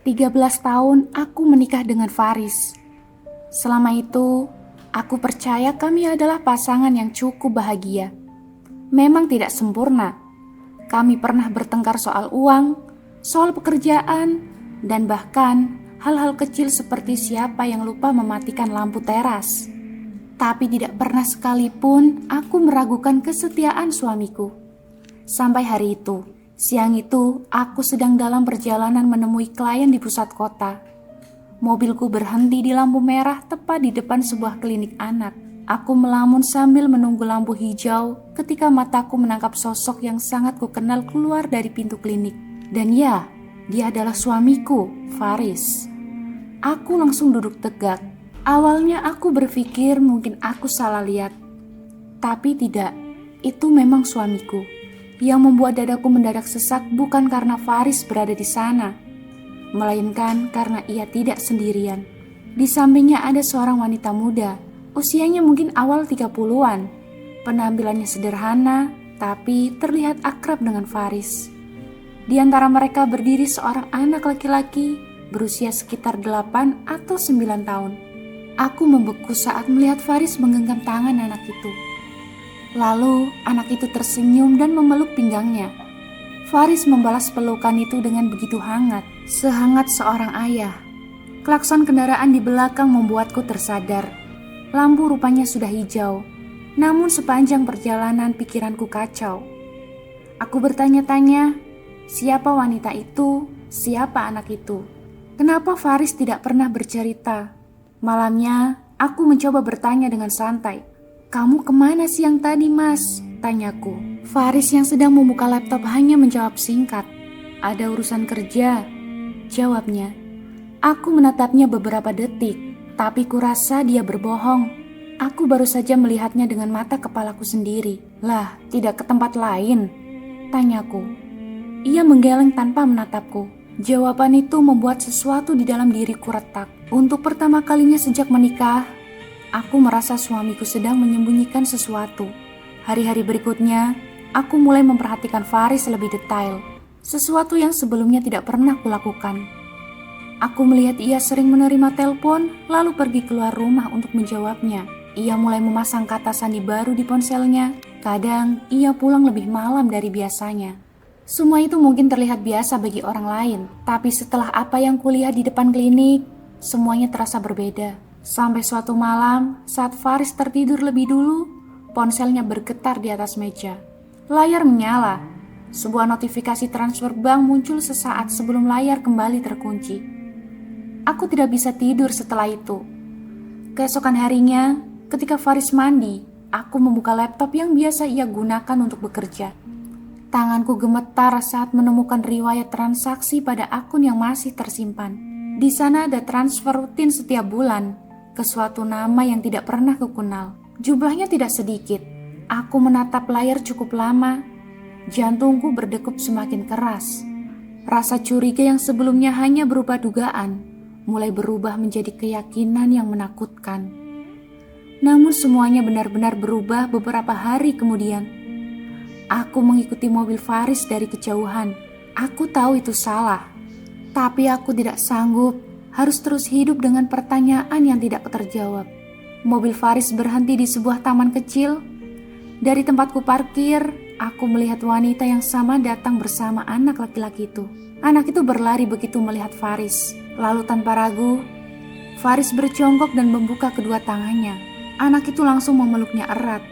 13 tahun aku menikah dengan Faris. Selama itu, aku percaya kami adalah pasangan yang cukup bahagia. Memang tidak sempurna. Kami pernah bertengkar soal uang, soal pekerjaan, dan bahkan hal-hal kecil seperti siapa yang lupa mematikan lampu teras. Tapi tidak pernah sekalipun aku meragukan kesetiaan suamiku. Sampai hari itu, siang itu aku sedang dalam perjalanan menemui klien di pusat kota. Mobilku berhenti di lampu merah tepat di depan sebuah klinik anak. Aku melamun sambil menunggu lampu hijau ketika mataku menangkap sosok yang sangat kukenal keluar dari pintu klinik. Dan ya, dia adalah suamiku, Faris. Aku langsung duduk tegak. Awalnya aku berpikir mungkin aku salah lihat. Tapi tidak, itu memang suamiku. Yang membuat dadaku mendadak sesak bukan karena Faris berada di sana, melainkan karena ia tidak sendirian. Di sampingnya ada seorang wanita muda, usianya mungkin awal 30-an. Penampilannya sederhana, tapi terlihat akrab dengan Faris. Di antara mereka berdiri seorang anak laki-laki berusia sekitar 8 atau 9 tahun. Aku membeku saat melihat Faris menggenggam tangan anak itu. Lalu anak itu tersenyum dan memeluk pinggangnya. Faris membalas pelukan itu dengan begitu hangat, sehangat seorang ayah. Klakson kendaraan di belakang membuatku tersadar. Lampu rupanya sudah hijau, namun sepanjang perjalanan pikiranku kacau. Aku bertanya-tanya, siapa wanita itu, siapa anak itu? Kenapa Faris tidak pernah bercerita? Malamnya, aku mencoba bertanya dengan santai. "Kamu kemana siang tadi, Mas?" tanyaku. Faris yang sedang membuka laptop hanya menjawab singkat. "Ada urusan kerja," jawabnya. Aku menatapnya beberapa detik, tapi kurasa dia berbohong. Aku baru saja melihatnya dengan mata kepalaku sendiri. "Lah, tidak ke tempat lain?" tanyaku. Ia menggeleng tanpa menatapku. Jawaban itu membuat sesuatu di dalam diriku retak. Untuk pertama kalinya sejak menikah, aku merasa suamiku sedang menyembunyikan sesuatu. Hari-hari berikutnya, aku mulai memperhatikan Faris lebih detail. Sesuatu yang sebelumnya tidak pernah kulakukan. Aku melihat ia sering menerima telepon, lalu pergi keluar rumah untuk menjawabnya. Ia mulai memasang kata sandi baru di ponselnya. Kadang, ia pulang lebih malam dari biasanya. Semua itu mungkin terlihat biasa bagi orang lain, tapi setelah apa yang kulihat di depan klinik, semuanya terasa berbeda. Sampai suatu malam, saat Faris tertidur lebih dulu, ponselnya bergetar di atas meja. Layar menyala. Sebuah notifikasi transfer bank muncul sesaat sebelum layar kembali terkunci. Aku tidak bisa tidur setelah itu. Keesokan harinya, ketika Faris mandi, aku membuka laptop yang biasa ia gunakan untuk bekerja. Tanganku gemetar saat menemukan riwayat transaksi pada akun yang masih tersimpan. Di sana ada transfer rutin setiap bulan ke suatu nama yang tidak pernah kukenal. Jumlahnya tidak sedikit. Aku menatap layar cukup lama. Jantungku berdegup semakin keras. Rasa curiga yang sebelumnya hanya berupa dugaan mulai berubah menjadi keyakinan yang menakutkan. Namun semuanya benar-benar berubah beberapa hari kemudian. Aku mengikuti mobil Faris dari kejauhan. Aku tahu itu salah, tapi aku tidak sanggup harus terus hidup dengan pertanyaan yang tidak terjawab. Mobil Faris berhenti di sebuah taman kecil. Dari tempatku parkir, aku melihat wanita yang sama datang bersama anak laki-laki itu. Anak itu berlari begitu melihat Faris. Lalu tanpa ragu, Faris berjongkok dan membuka kedua tangannya. Anak itu langsung memeluknya erat.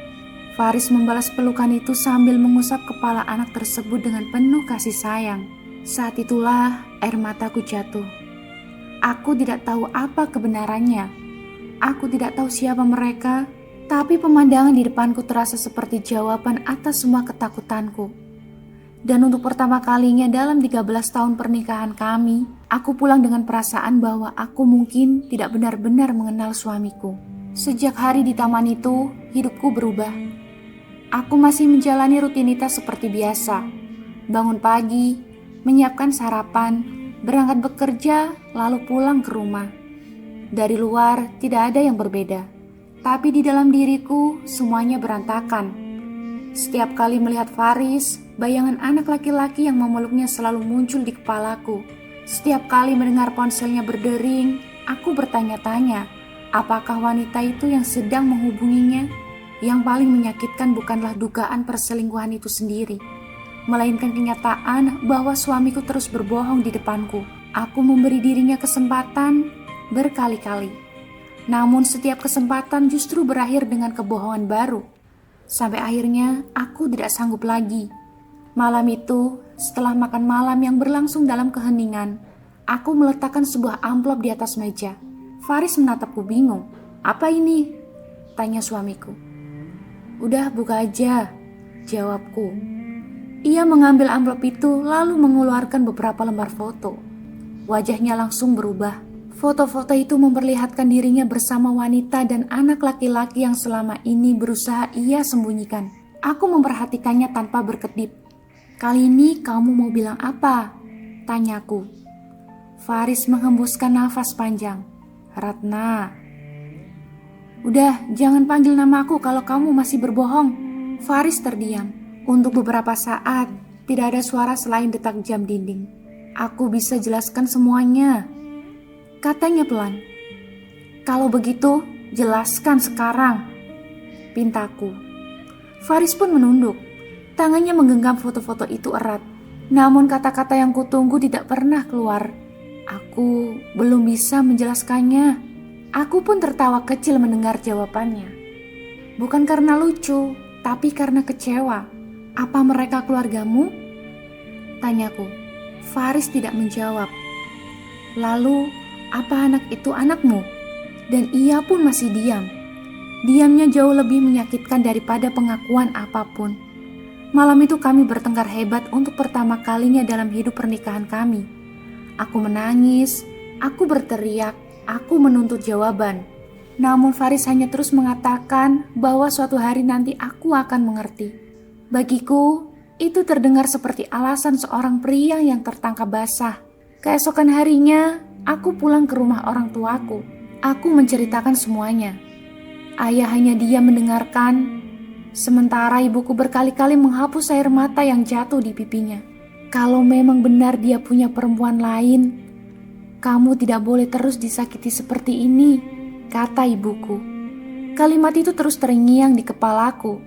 Faris membalas pelukan itu sambil mengusap kepala anak tersebut dengan penuh kasih sayang. Saat itulah air mataku jatuh. Aku tidak tahu apa kebenarannya. Aku tidak tahu siapa mereka, tapi pemandangan di depanku terasa seperti jawaban atas semua ketakutanku. Dan untuk pertama kalinya dalam 13 tahun pernikahan kami, aku pulang dengan perasaan bahwa aku mungkin tidak benar-benar mengenal suamiku. Sejak hari di taman itu, hidupku berubah. Aku masih menjalani rutinitas seperti biasa. Bangun pagi, menyiapkan sarapan, berangkat bekerja, lalu pulang ke rumah. Dari luar tidak ada yang berbeda, tapi di dalam diriku semuanya berantakan. Setiap kali melihat Faris, bayangan anak laki-laki yang memeluknya selalu muncul di kepalaku. Setiap kali mendengar ponselnya berdering, aku bertanya-tanya, apakah wanita itu yang sedang menghubunginya? Yang paling menyakitkan bukanlah dugaan perselingkuhan itu sendiri, melainkan kenyataan bahwa suamiku terus berbohong di depanku. Aku memberi dirinya kesempatan berkali-kali. Namun setiap kesempatan justru berakhir dengan kebohongan baru. Sampai akhirnya aku tidak sanggup lagi. Malam itu, setelah makan malam yang berlangsung dalam keheningan, aku meletakkan sebuah amplop di atas meja. Faris menatapku bingung. "Apa ini?" tanya suamiku. "Udah, buka aja," jawabku. Ia mengambil amplop itu lalu mengeluarkan beberapa lembar foto. Wajahnya langsung berubah. Foto-foto itu memperlihatkan dirinya bersama wanita dan anak laki-laki yang selama ini berusaha ia sembunyikan. Aku memperhatikannya tanpa berkedip. "Kali ini kamu mau bilang apa?" tanyaku. Faris menghembuskan nafas panjang. "Ratna." "Udah, jangan panggil nama aku kalau kamu masih berbohong." Faris terdiam. Untuk beberapa saat, tidak ada suara selain detak jam dinding. "Aku bisa jelaskan semuanya," katanya pelan. "Kalau begitu, jelaskan sekarang," pintaku. Faris pun menunduk. Tangannya menggenggam foto-foto itu erat. Namun kata-kata yang kutunggu tidak pernah keluar. Aku belum bisa menjelaskannya. Aku pun tertawa kecil mendengar jawabannya. "Bukan karena lucu, tapi karena kecewa." "Apa mereka keluargamu?" tanyaku. Faris tidak menjawab. "Lalu, apa anak itu anakmu?" Dan ia pun masih diam. Diamnya jauh lebih menyakitkan daripada pengakuan apapun. Malam itu kami bertengkar hebat untuk pertama kalinya dalam hidup pernikahan kami. Aku menangis, aku berteriak, aku menuntut jawaban. Namun Faris hanya terus mengatakan bahwa suatu hari nanti aku akan mengerti. Bagiku, itu terdengar seperti alasan seorang pria yang tertangkap basah. Keesokan harinya, aku pulang ke rumah orang tuaku. Aku menceritakan semuanya. Ayah hanya diam mendengarkan. Sementara ibuku berkali-kali menghapus air mata yang jatuh di pipinya. "Kalau memang benar dia punya perempuan lain, kamu tidak boleh terus disakiti seperti ini," kata ibuku. Kalimat itu terus terngiang di kepalaku.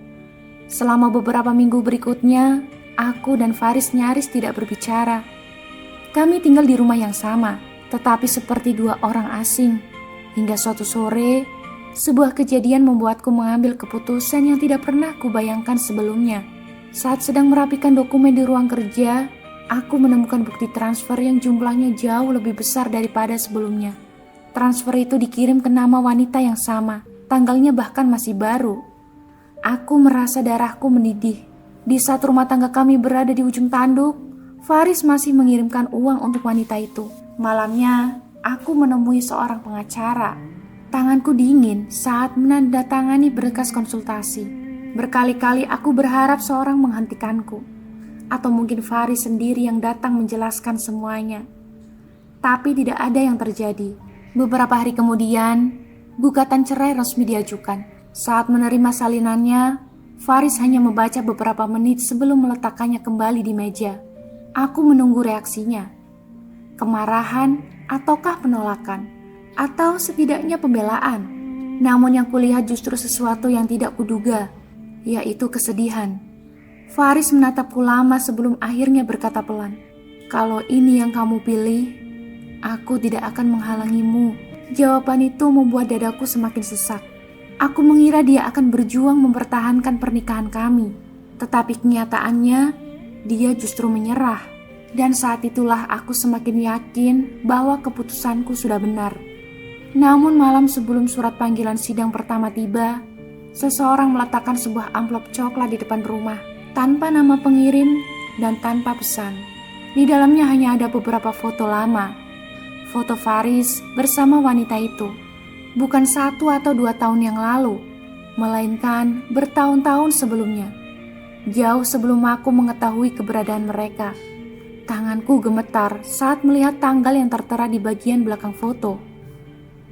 Selama beberapa minggu berikutnya, aku dan Faris nyaris tidak berbicara. Kami tinggal di rumah yang sama, tetapi seperti dua orang asing. Hingga suatu sore, sebuah kejadian membuatku mengambil keputusan yang tidak pernah kubayangkan sebelumnya. Saat sedang merapikan dokumen di ruang kerja, aku menemukan bukti transfer yang jumlahnya jauh lebih besar daripada sebelumnya. Transfer itu dikirim ke nama wanita yang sama, tanggalnya bahkan masih baru. Aku merasa darahku mendidih. Di saat rumah tangga kami berada di ujung tanduk, Faris masih mengirimkan uang untuk wanita itu. Malamnya, aku menemui seorang pengacara. Tanganku dingin saat menandatangani berkas konsultasi. Berkali-kali aku berharap seorang menghentikanku. Atau mungkin Faris sendiri yang datang menjelaskan semuanya. Tapi tidak ada yang terjadi. Beberapa hari kemudian, gugatan cerai resmi diajukan. Saat menerima salinannya, Faris hanya membaca beberapa menit sebelum meletakkannya kembali di meja. Aku menunggu reaksinya. Kemarahan ataukah penolakan? Atau setidaknya pembelaan. Namun yang kulihat justru sesuatu yang tidak kuduga, yaitu kesedihan. Faris menatapku lama sebelum akhirnya berkata pelan, "Kalau ini yang kamu pilih, aku tidak akan menghalangimu." Jawaban itu membuat dadaku semakin sesak. Aku mengira dia akan berjuang mempertahankan pernikahan kami. Tetapi kenyataannya, dia justru menyerah. Dan saat itulah aku semakin yakin bahwa keputusanku sudah benar. Namun malam sebelum surat panggilan sidang pertama tiba, seseorang meletakkan sebuah amplop coklat di depan rumah, tanpa nama pengirim dan tanpa pesan. Di dalamnya hanya ada beberapa foto lama. Foto Faris bersama wanita itu. Bukan 1 atau 2 tahun yang lalu, melainkan bertahun-tahun sebelumnya. Jauh sebelum aku mengetahui keberadaan mereka. Tanganku gemetar saat melihat tanggal yang tertera di bagian belakang foto.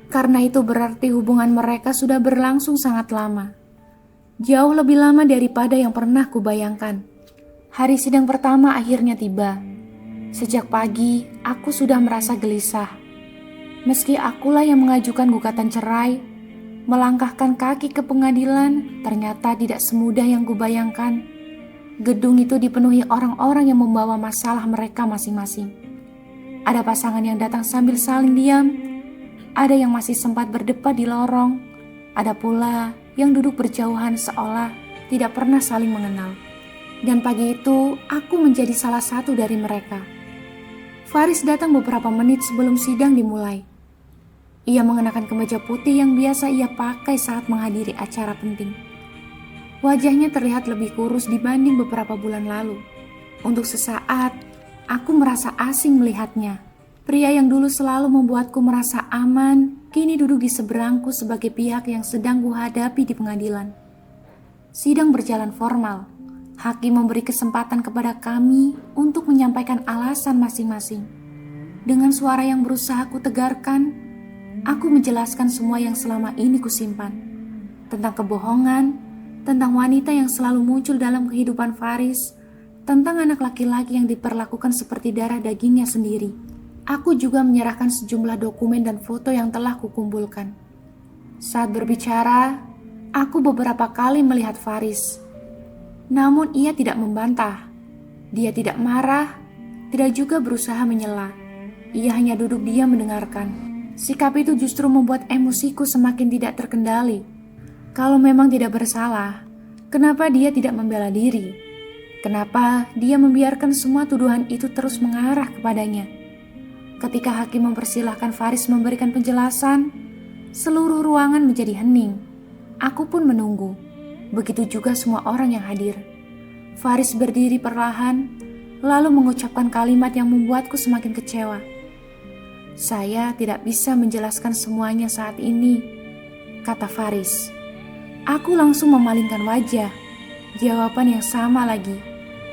Karena itu berarti hubungan mereka sudah berlangsung sangat lama. Jauh lebih lama daripada yang pernah kubayangkan. Hari sidang pertama akhirnya tiba. Sejak pagi, aku sudah merasa gelisah. Meski akulah yang mengajukan gugatan cerai, melangkahkan kaki ke pengadilan ternyata tidak semudah yang kubayangkan. Gedung itu dipenuhi orang-orang yang membawa masalah mereka masing-masing. Ada pasangan yang datang sambil saling diam, ada yang masih sempat berdebat di lorong, ada pula yang duduk berjauhan seolah tidak pernah saling mengenal. Dan pagi itu, aku menjadi salah satu dari mereka. Faris datang beberapa menit sebelum sidang dimulai. Ia mengenakan kemeja putih yang biasa ia pakai saat menghadiri acara penting. Wajahnya terlihat lebih kurus dibanding beberapa bulan lalu. Untuk sesaat, aku merasa asing melihatnya. Pria yang dulu selalu membuatku merasa aman, kini duduk di seberangku sebagai pihak yang sedang kuhadapi di pengadilan. Sidang berjalan formal. Hakim memberi kesempatan kepada kami untuk menyampaikan alasan masing-masing. Dengan suara yang berusaha kutegarkan, aku menjelaskan semua yang selama ini kusimpan. Tentang kebohongan, tentang wanita yang selalu muncul dalam kehidupan Faris, tentang anak laki-laki yang diperlakukan seperti darah dagingnya sendiri. Aku juga menyerahkan sejumlah dokumen dan foto yang telah kukumpulkan. Saat berbicara, aku beberapa kali melihat Faris. Namun ia tidak membantah. Dia tidak marah, tidak juga berusaha menyela. Ia hanya duduk diam mendengarkan. Sikap itu justru membuat emosiku semakin tidak terkendali. Kalau memang tidak bersalah, kenapa dia tidak membela diri? Kenapa dia membiarkan semua tuduhan itu terus mengarah kepadanya? Ketika hakim mempersilahkan Faris memberikan penjelasan, seluruh ruangan menjadi hening. Aku pun menunggu. Begitu juga semua orang yang hadir. Faris berdiri perlahan, lalu mengucapkan kalimat yang membuatku semakin kecewa. Saya tidak bisa menjelaskan semuanya saat ini, kata Faris. Aku langsung memalingkan wajah. Jawaban yang sama lagi.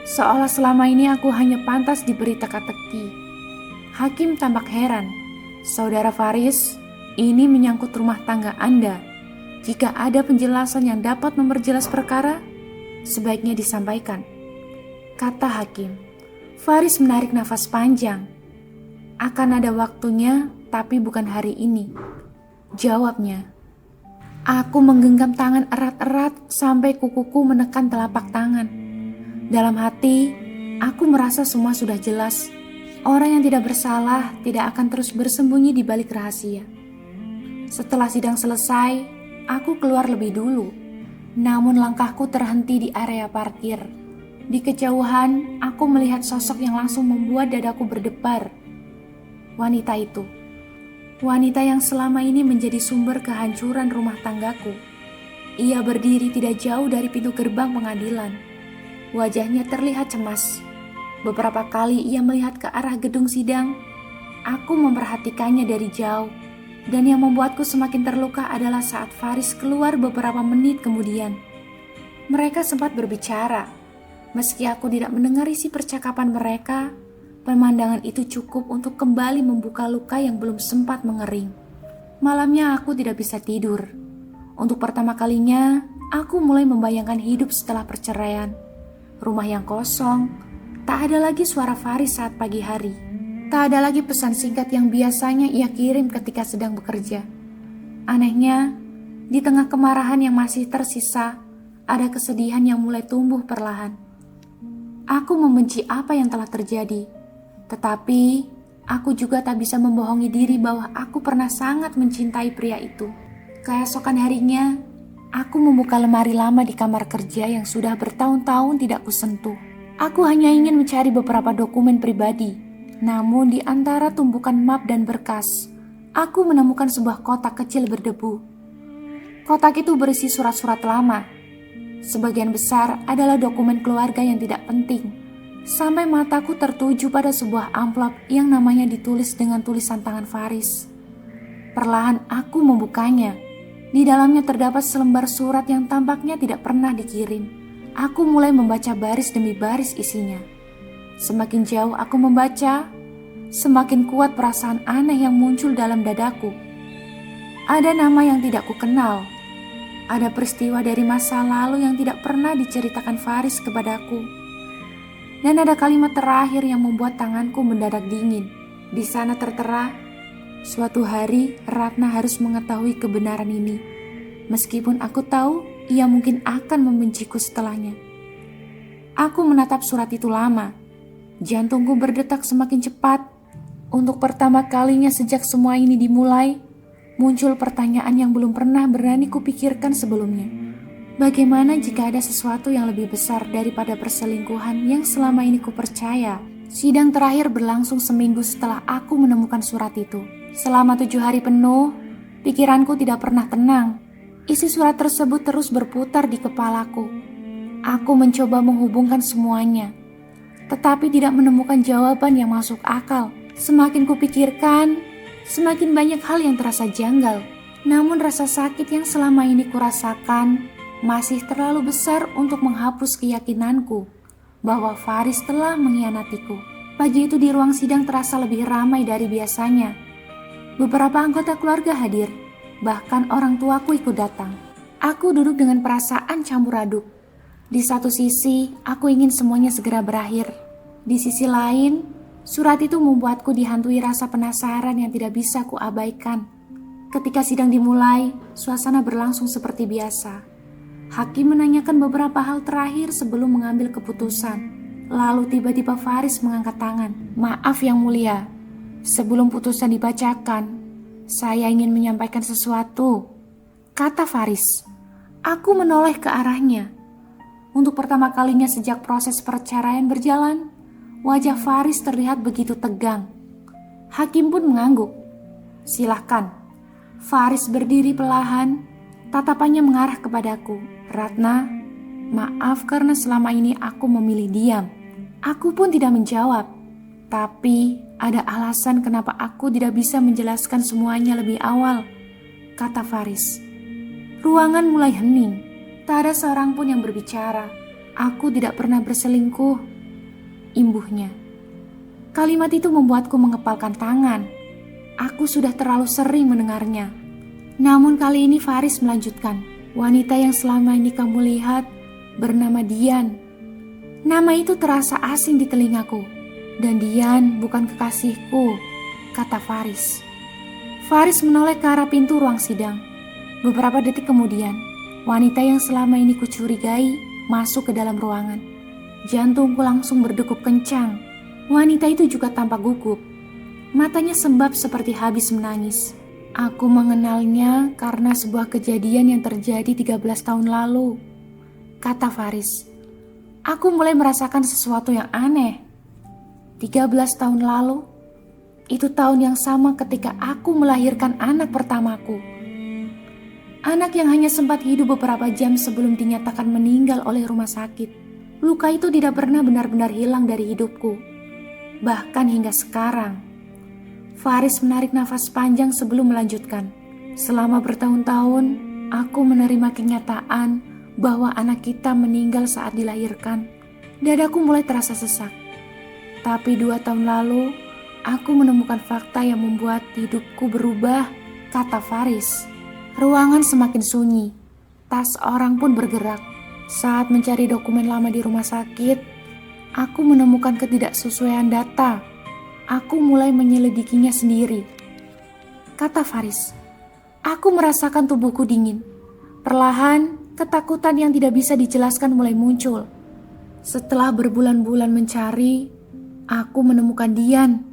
Seolah selama ini aku hanya pantas diberi teka-teki. Hakim tampak heran. Saudara Faris, ini menyangkut rumah tangga Anda. Jika ada penjelasan yang dapat memperjelas perkara, sebaiknya disampaikan, kata hakim. Faris menarik nafas panjang. Akan ada waktunya, tapi bukan hari ini, jawabnya. Aku menggenggam tangan erat-erat sampai kukuku menekan telapak tangan. Dalam hati, aku merasa semua sudah jelas. Orang yang tidak bersalah tidak akan terus bersembunyi di balik rahasia. Setelah sidang selesai, aku keluar lebih dulu, namun langkahku terhenti di area parkir. Di kejauhan, aku melihat sosok yang langsung membuat dadaku berdebar. Wanita itu. Wanita yang selama ini menjadi sumber kehancuran rumah tanggaku. Ia berdiri tidak jauh dari pintu gerbang pengadilan. Wajahnya terlihat cemas. Beberapa kali ia melihat ke arah gedung sidang. Aku memperhatikannya dari jauh. Dan yang membuatku semakin terluka adalah saat Faris keluar beberapa menit kemudian. Mereka sempat berbicara. Meski aku tidak mendengar isi percakapan mereka, pemandangan itu cukup untuk kembali membuka luka yang belum sempat mengering. Malamnya aku tidak bisa tidur. Untuk pertama kalinya, aku mulai membayangkan hidup setelah perceraian. Rumah yang kosong, tak ada lagi suara Faris saat pagi hari. Tak ada lagi pesan singkat yang biasanya ia kirim ketika sedang bekerja. Anehnya, di tengah kemarahan yang masih tersisa, ada kesedihan yang mulai tumbuh perlahan. Aku membenci apa yang telah terjadi, tetapi aku juga tak bisa membohongi diri bahwa aku pernah sangat mencintai pria itu. Keesokan harinya, aku membuka lemari lama di kamar kerja yang sudah bertahun-tahun tidak kusentuh. Aku hanya ingin mencari beberapa dokumen pribadi. Namun di antara tumpukan map dan berkas, aku menemukan sebuah kotak kecil berdebu. Kotak itu berisi surat-surat lama. Sebagian besar adalah dokumen keluarga yang tidak penting. Sampai mataku tertuju pada sebuah amplop yang namanya ditulis dengan tulisan tangan Faris. Perlahan aku membukanya. Di dalamnya terdapat selembar surat yang tampaknya tidak pernah dikirim. Aku mulai membaca baris demi baris isinya. Semakin jauh aku membaca, semakin kuat perasaan aneh yang muncul dalam dadaku. Ada nama yang tidak kukenal. Ada peristiwa dari masa lalu yang tidak pernah diceritakan Faris kepadaku. Dan ada kalimat terakhir yang membuat tanganku mendadak dingin. Di sana tertera, suatu hari Ratna harus mengetahui kebenaran ini. Meskipun aku tahu ia mungkin akan membenciku setelahnya. Aku menatap surat itu lama. Jantungku berdetak semakin cepat. Untuk pertama kalinya sejak semua ini dimulai, muncul pertanyaan yang belum pernah berani kupikirkan sebelumnya. Bagaimana jika ada sesuatu yang lebih besar daripada perselingkuhan yang selama ini kupercaya? Sidang terakhir berlangsung seminggu setelah aku menemukan surat itu. Selama 7 hari penuh, pikiranku tidak pernah tenang. Isi surat tersebut terus berputar di kepalaku. Aku mencoba menghubungkan semuanya, tetapi tidak menemukan jawaban yang masuk akal. Semakin kupikirkan, semakin banyak hal yang terasa janggal. Namun rasa sakit yang selama ini kurasakan masih terlalu besar untuk menghapus keyakinanku bahwa Faris telah mengkhianatiku. Pagi itu di ruang sidang terasa lebih ramai dari biasanya. Beberapa anggota keluarga hadir, bahkan orang tuaku ikut datang. Aku duduk dengan perasaan campur aduk. Di satu sisi, aku ingin semuanya segera berakhir. Di sisi lain, surat itu membuatku dihantui rasa penasaran yang tidak bisa kuabaikan. Ketika sidang dimulai, suasana berlangsung seperti biasa. Hakim menanyakan beberapa hal terakhir sebelum mengambil keputusan. Lalu tiba-tiba Faris mengangkat tangan. "Maaf yang mulia, sebelum putusan dibacakan, saya ingin menyampaikan sesuatu," kata Faris. Aku menoleh ke arahnya. Untuk pertama kalinya sejak proses perceraian berjalan, wajah Faris terlihat begitu tegang. Hakim pun mengangguk. "Silahkan." Faris berdiri perlahan, tatapannya mengarah kepadaku. "Ratna, maaf karena selama ini aku memilih diam." Aku pun tidak menjawab. Tapi ada alasan kenapa aku tidak bisa menjelaskan semuanya lebih awal, kata Faris. Ruangan mulai hening. Tak ada seorang pun yang berbicara. "Aku tidak pernah berselingkuh," imbuhnya. Kalimat itu membuatku mengepalkan tangan. Aku sudah terlalu sering mendengarnya. Namun kali ini Faris melanjutkan. "Wanita yang selama ini kamu lihat bernama Dian." Nama itu terasa asing di telingaku. "Dan Dian bukan kekasihku," kata Faris. Faris menoleh ke arah pintu ruang sidang. Beberapa detik kemudian, wanita yang selama ini kucurigai masuk ke dalam ruangan. Jantungku langsung berdegup kencang. Wanita itu juga tampak gugup. Matanya sembab seperti habis menangis. "Aku mengenalnya karena sebuah kejadian yang terjadi 13 tahun lalu," kata Faris. Aku mulai merasakan sesuatu yang aneh. 13 tahun lalu, itu tahun yang sama ketika aku melahirkan anak pertamaku. Anak yang hanya sempat hidup beberapa jam sebelum dinyatakan meninggal oleh rumah sakit. Luka itu tidak pernah benar-benar hilang dari hidupku. Bahkan hingga sekarang. Faris menarik nafas panjang sebelum melanjutkan. "Selama bertahun-tahun, aku menerima kenyataan bahwa anak kita meninggal saat dilahirkan. Dadaku mulai terasa sesak. Tapi 2 tahun lalu, aku menemukan fakta yang membuat hidupku berubah," kata Faris. Ruangan semakin sunyi. Tak seorang pun bergerak. Saat mencari dokumen lama di rumah sakit, aku menemukan ketidaksesuaian data. Aku mulai menyelidikinya sendiri, kata Faris. Aku merasakan tubuhku dingin. Perlahan, ketakutan yang tidak bisa dijelaskan mulai muncul. Setelah berbulan-bulan mencari, aku menemukan Dian,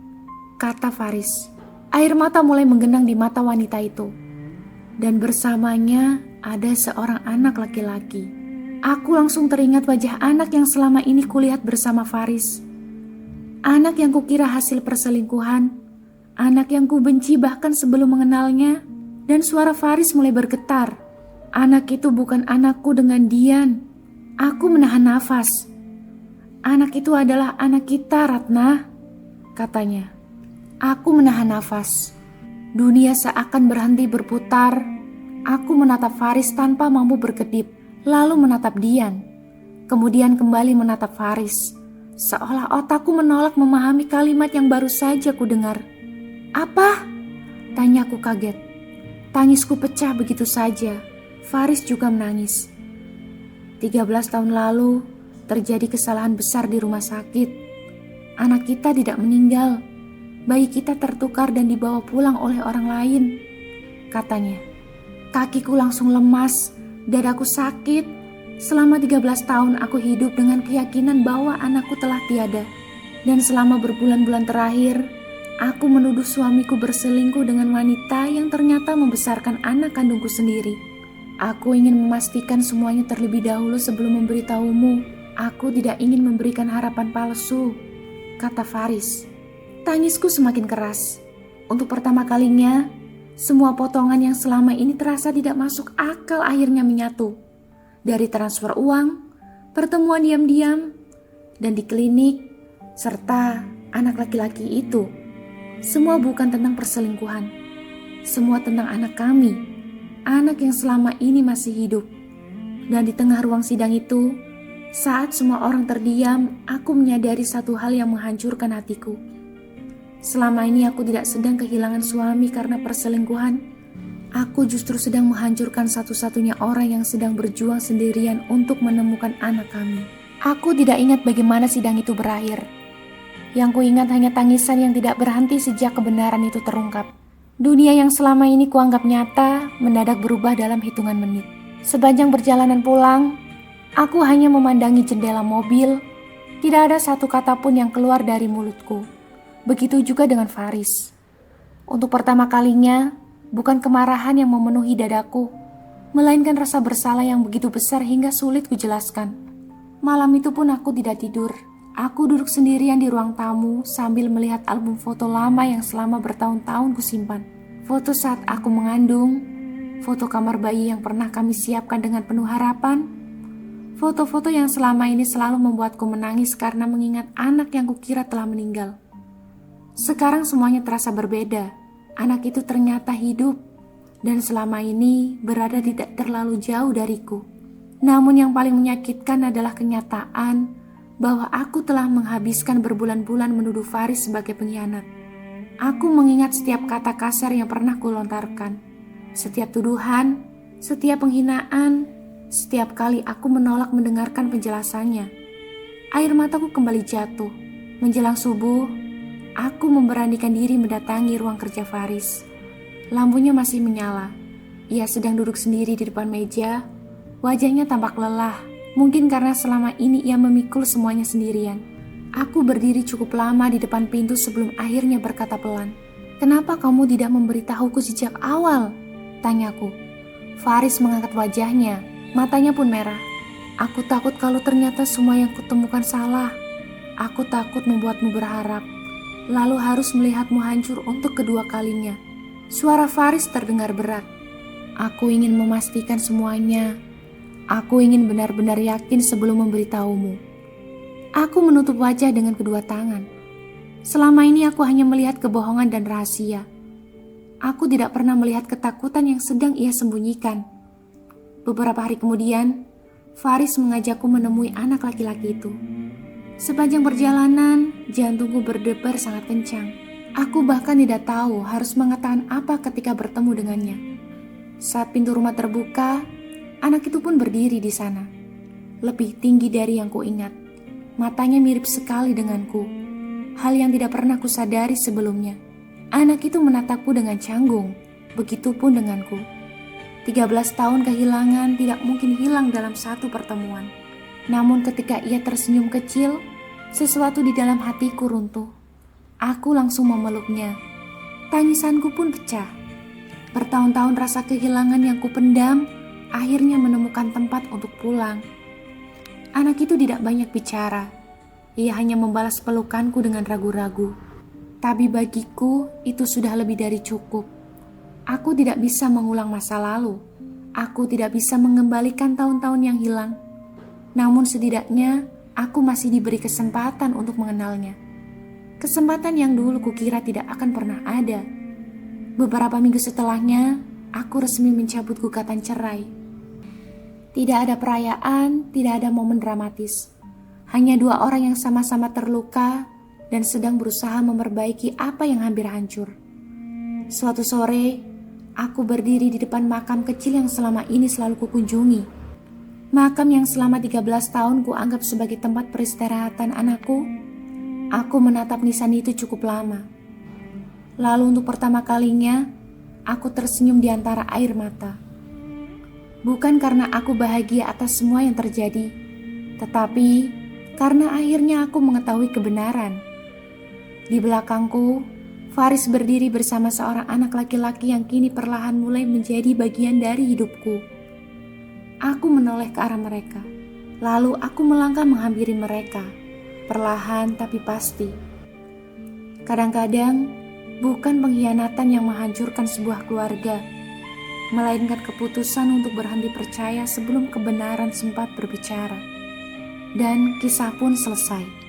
kata Faris. Air mata mulai menggenang di mata wanita itu. Dan bersamanya ada seorang anak laki-laki. Aku langsung teringat wajah anak yang selama ini kulihat bersama Faris. Anak yang kukira hasil perselingkuhan, anak yang kubenci bahkan sebelum mengenalnya, dan suara Faris mulai bergetar. Anak itu bukan anakku dengan Dian. Aku menahan nafas. "Anak itu adalah anak kita, Ratna," katanya. Aku menahan nafas. Dunia seakan berhenti berputar. Aku menatap Faris tanpa mampu berkedip, lalu menatap Dian. Kemudian kembali menatap Faris. Seolah otakku menolak memahami kalimat yang baru saja ku dengar. "Apa?" tanyaku kaget. Tangisku pecah begitu saja. Faris juga menangis. 13 tahun lalu, terjadi kesalahan besar di rumah sakit. Anak kita tidak meninggal. Bayi kita tertukar dan dibawa pulang oleh orang lain, katanya. Kakiku langsung lemas, dadaku sakit. Selama 13 tahun aku hidup dengan keyakinan bahwa anakku telah tiada. Dan selama berbulan-bulan terakhir, aku menuduh suamiku berselingkuh dengan wanita yang ternyata membesarkan anak kandungku sendiri. Aku ingin memastikan semuanya terlebih dahulu sebelum memberitahumu. Aku tidak ingin memberikan harapan palsu, kata Faris. Tangisku semakin keras. Untuk pertama kalinya, semua potongan yang selama ini terasa tidak masuk akal akhirnya menyatu. Dari transfer uang, pertemuan diam-diam, dan di klinik, serta anak laki-laki itu. Semua bukan tentang perselingkuhan. Semua tentang anak kami, anak yang selama ini masih hidup. Dan di tengah ruang sidang itu, saat semua orang terdiam, aku menyadari satu hal yang menghancurkan hatiku. Selama ini aku tidak sedang kehilangan suami karena perselingkuhan. Aku justru sedang menghancurkan satu-satunya orang yang sedang berjuang sendirian untuk menemukan anak kami. Aku tidak ingat bagaimana sidang itu berakhir. Yang kuingat hanya tangisan yang tidak berhenti sejak kebenaran itu terungkap. Dunia yang selama ini kuanggap nyata mendadak berubah dalam hitungan menit. Sepanjang perjalanan pulang, aku hanya memandangi jendela mobil. Tidak ada satu kata pun yang keluar dari mulutku. Begitu juga dengan Faris. Untuk pertama kalinya, bukan kemarahan yang memenuhi dadaku, melainkan rasa bersalah yang begitu besar hingga sulit kujelaskan. Malam itu pun aku tidak tidur. Aku duduk sendirian di ruang tamu sambil melihat album foto lama yang selama bertahun-tahun kusimpan. Foto saat aku mengandung, foto kamar bayi yang pernah kami siapkan dengan penuh harapan, foto-foto yang selama ini selalu membuatku menangis karena mengingat anak yang kukira telah meninggal. Sekarang semuanya terasa berbeda. Anak itu ternyata hidup dan selama ini berada tidak terlalu jauh dariku. Namun yang paling menyakitkan adalah kenyataan bahwa aku telah menghabiskan berbulan-bulan menuduh Faris sebagai pengkhianat. Aku mengingat setiap kata kasar yang pernah kulontarkan, setiap tuduhan, setiap penghinaan, setiap kali aku menolak mendengarkan penjelasannya. Air mataku kembali jatuh. Menjelang subuh, aku memberanikan diri mendatangi ruang kerja Faris. Lampunya masih menyala. Ia sedang duduk sendiri di depan meja. Wajahnya tampak lelah. Mungkin karena selama ini ia memikul semuanya sendirian. Aku berdiri cukup lama di depan pintu sebelum akhirnya berkata pelan. "Kenapa kamu tidak memberitahuku sejak awal?" tanyaku. Faris mengangkat wajahnya. Matanya pun merah. "Aku takut kalau ternyata semua yang kutemukan salah. Aku takut membuatmu berharap, lalu harus melihatmu hancur untuk kedua kalinya." Suara Faris terdengar berat. "Aku ingin memastikan semuanya. Aku ingin benar-benar yakin sebelum memberitahumu." Aku menutup wajah dengan kedua tangan. Selama ini aku hanya melihat kebohongan dan rahasia. Aku tidak pernah melihat ketakutan yang sedang ia sembunyikan. Beberapa hari kemudian, Faris mengajakku menemui anak laki-laki itu. Sepanjang perjalanan, jantungku berdebar sangat kencang. Aku bahkan tidak tahu harus mengatakan apa ketika bertemu dengannya. Saat pintu rumah terbuka, anak itu pun berdiri di sana. Lebih tinggi dari yang kuingat. Matanya mirip sekali denganku. Hal yang tidak pernah kusadari sebelumnya. Anak itu menatapku dengan canggung. Begitupun denganku. 13 tahun kehilangan tidak mungkin hilang dalam satu pertemuan. Namun ketika ia tersenyum kecil, sesuatu di dalam hatiku runtuh. Aku langsung memeluknya. Tangisanku pun pecah. Bertahun-tahun rasa kehilangan yang kupendam akhirnya menemukan tempat untuk pulang. Anak itu tidak banyak bicara. Ia hanya membalas pelukanku dengan ragu-ragu. Tapi bagiku itu sudah lebih dari cukup. Aku tidak bisa mengulang masa lalu. Aku tidak bisa mengembalikan tahun-tahun yang hilang. Namun setidaknya aku masih diberi kesempatan untuk mengenalnya. Kesempatan yang dulu kukira tidak akan pernah ada. Beberapa minggu setelahnya, aku resmi mencabut gugatan cerai. Tidak ada perayaan, tidak ada momen dramatis. Hanya dua orang yang sama-sama terluka dan sedang berusaha memperbaiki apa yang hampir hancur. Suatu sore, aku berdiri di depan makam kecil yang selama ini selalu kukunjungi. Makam yang selama 13 tahun ku anggap sebagai tempat peristirahatan anakku, aku menatap nisan itu cukup lama. Lalu untuk pertama kalinya, aku tersenyum di antara air mata. Bukan karena aku bahagia atas semua yang terjadi, tetapi karena akhirnya aku mengetahui kebenaran. Di belakangku, Faris berdiri bersama seorang anak laki-laki yang kini perlahan mulai menjadi bagian dari hidupku. Aku menoleh ke arah mereka, lalu aku melangkah menghampiri mereka, perlahan tapi pasti. Kadang-kadang, bukan pengkhianatan yang menghancurkan sebuah keluarga, melainkan keputusan untuk berhenti percaya sebelum kebenaran sempat berbicara. Dan kisah pun selesai.